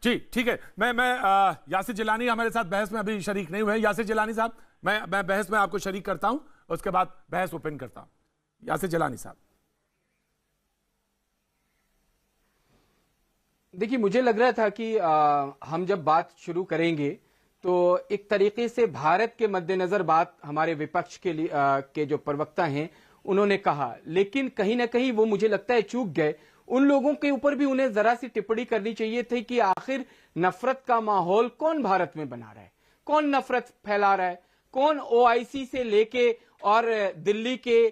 जी ठीक है। मैं यासिर जिलानी हमारे साथ बहस में अभी शरीक नहीं हुए। यासिर जिलानी साहब, मैं बहस में आपको शरीक करता हूं, उसके बाद बहस ओपन करता हूं। यासिर जिलानी साहब, देखिए, मुझे लग रहा था कि हम जब बात शुरू करेंगे तो एक तरीके से भारत के मद्देनजर बात हमारे विपक्ष के लिए के जो प्रवक्ता हैं उन्होंने कहा, लेकिन कहीं ना कहीं वो मुझे लगता है चूक गए। उन लोगों के ऊपर भी उन्हें जरा सी टिप्पणी करनी चाहिए थी कि आखिर नफरत का माहौल कौन भारत में बना रहा है, कौन नफरत फैला रहा है, कौन ओआईसी से लेके और दिल्ली के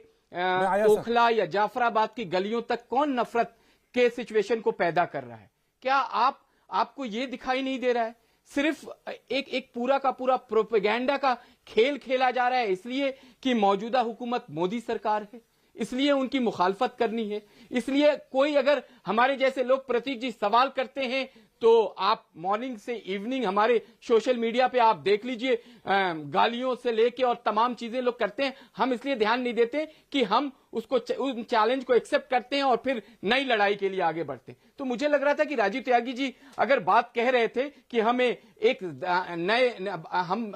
ओखला या जाफराबाद की गलियों तक कौन नफरत के सिचुएशन को पैदा कर रहा है। क्या आपको यह दिखाई नहीं दे रहा है? सिर्फ एक पूरा का पूरा प्रोपेगेंडा का खेल खेला जा रहा है, इसलिए कि मौजूदा हुकूमत मोदी सरकार है, इसलिए उनकी मुखालफत करनी है। इसलिए कोई अगर हमारे जैसे लोग प्रतीक जी सवाल करते हैं तो आप मॉर्निंग से इवनिंग हमारे सोशल मीडिया पे आप देख लीजिए, गालियों से लेके और तमाम चीजें लोग करते हैं। हम इसलिए ध्यान नहीं देते कि हम उसको उस चैलेंज को एक्सेप्ट करते हैं और फिर नई लड़ाई के लिए आगे बढ़ते हैं। तो मुझे लग रहा था कि राजीव त्यागी जी अगर बात कह रहे थे कि हमें एक नए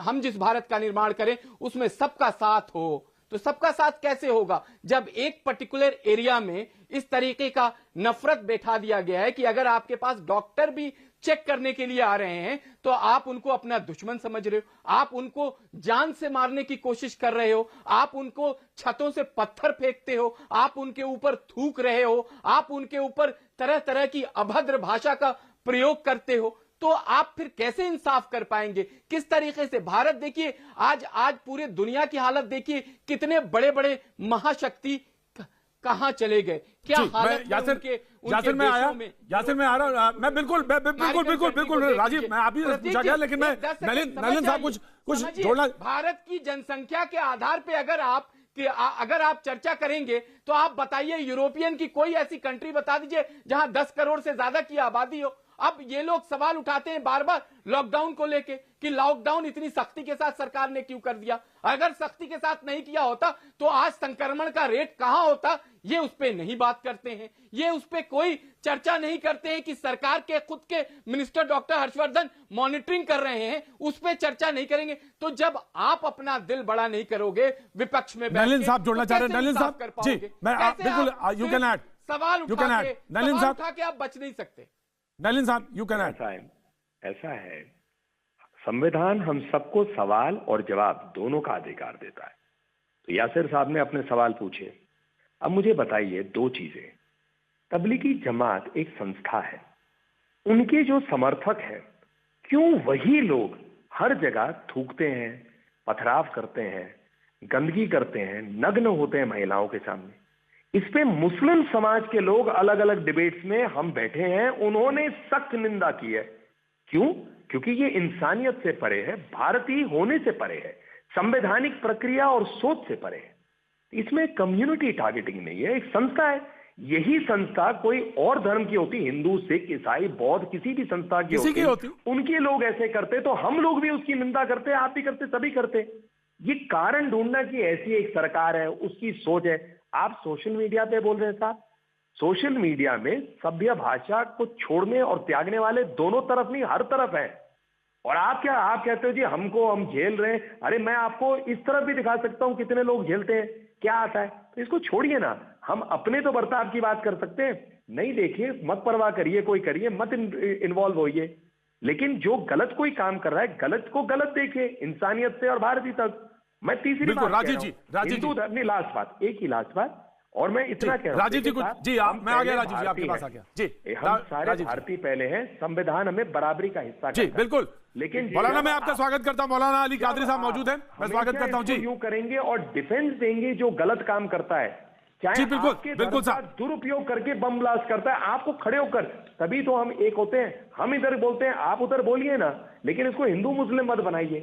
हम जिस भारत का निर्माण करें उसमें सबका साथ हो, तो सबका साथ कैसे होगा जब एक पर्टिकुलर एरिया में इस तरीके का नफरत बैठा दिया गया है कि अगर आपके पास डॉक्टर भी चेक करने के लिए आ रहे हैं तो आप उनको अपना दुश्मन समझ रहे हो, आप उनको जान से मारने की कोशिश कर रहे हो, आप उनको छतों से पत्थर फेंकते हो, आप उनके ऊपर थूक रहे हो, आप उनके ऊपर तरह तरह की अभद्र भाषा का प्रयोग करते हो, तो आप फिर कैसे इंसाफ कर पाएंगे? किस तरीके से भारत देखिए आज पूरे दुनिया की हालत देखिए, कितने बड़े बड़े महाशक्ति कहां चले गए, क्या हालत यासिर में आ रहा हूं। मैं बिल्कुल राजीव, मैं आप ही पूछा गया, लेकिन मैं नलिन साहब कुछ जोड़ना। भारत की जनसंख्या के आधार पे अगर आप चर्चा करेंगे तो आप बताइए यूरोपियन की कोई ऐसी कंट्री बता दीजिए जहां 10 करोड़ से ज्यादा की आबादी हो। अब ये लोग सवाल उठाते हैं बार बार लॉकडाउन को लेके कि लॉकडाउन इतनी सख्ती के साथ सरकार ने क्यों कर दिया। अगर सख्ती के साथ नहीं किया होता तो आज संक्रमण का रेट कहां होता, ये उस पे नहीं बात करते हैं, ये उस पे कोई चर्चा नहीं करते हैं कि सरकार के खुद के मिनिस्टर डॉक्टर हर्षवर्धन मॉनिटरिंग कर रहे हैं, उस पे चर्चा नहीं करेंगे। तो जब आप अपना दिल बड़ा नहीं करोगे विपक्ष में, नलिन साहब जोड़ना चाह रहे हैं। नलिन साहब जी, मैं बिल्कुल, यू कैन ऐड, सवाल उठा के आप बच नहीं सकते। नलिन साहब यू कैन ऐड। ऐसा है, संविधान हम सबको सवाल और जवाब दोनों का अधिकार देता है। तो यासिर साहब ने अपने सवाल पूछे। अब मुझे बताइए दो चीजें। तबलीगी जमात एक संस्था है, उनके जो समर्थक हैं, क्यों वही लोग हर जगह थूकते हैं, पथराव करते हैं, गंदगी करते हैं, नग्न होते हैं महिलाओं के सामने? इस पे मुस्लिम समाज के लोग अलग अलग डिबेट्स में हम बैठे हैं, उन्होंने सख्त निंदा की है। क्यों? क्योंकि ये इंसानियत से परे है, भारतीय होने से परे है, संवैधानिक प्रक्रिया और सोच से परे है। इसमें कम्युनिटी टारगेटिंग नहीं है, एक संस्था है। यही संस्था कोई और धर्म की होती, हिंदू, सिख, ईसाई, बौद्ध, किसी भी संस्था की होती, उनके लोग ऐसे करते तो हम लोग भी उसकी निंदा करते, आप भी करते, सभी करते। ये कारण ढूंढना कि ऐसी एक सरकार है, उसकी सोच है। आप सोशल मीडिया पे बोल रहे हैं साहब, सोशल मीडिया में सभ्य भाषा को छोड़ने और त्यागने वाले दोनों तरफ नहीं, हर तरफ है। और आप कहते हो जी हम झेल रहे हैं। अरे मैं आपको इस तरफ भी दिखा सकता हूं कितने लोग झेलते हैं, क्या आता है। तो इसको छोड़िए ना, हम अपने तो बर्ताव की बात कर सकते हैं। नहीं देखिए, मत परवाह करिए, कोई करिए, मत इन्वॉल्व होइए, लेकिन जो गलत कोई काम कर रहा है, गलत को गलत देखिए, इंसानियत से और भारतीय तक। मैं तीसरी बात राजीव जी, अपनी लास्ट बात, एक ही लास्ट बात, और मैं इतना कह रहा हूं राजीव जी जी, मैं आ गया राजीव जी, आपके पास आ गया जी। हम सारे भारतीय पहले हैं, संविधान हमें बराबरी का हिस्सा जी, बिल्कुल। लेकिन मौलाना, मैं आपका स्वागत करता हूं। मौलाना अली कादरी साहब मौजूद हैं, मैं स्वागत करता हूं जी। यूं करेंगे और डिफेंस देंगे जो गलत काम करता है, चाहे बिल्कुल साहब दुरुपयोग करके बम ब्लास्ट करता है, आपको खड़े होकर, तभी तो हम एक होते हैं। हम इधर बोलते हैं, आप उधर बोलिए ना, लेकिन इसको हिंदू मुस्लिम मत बनाइए।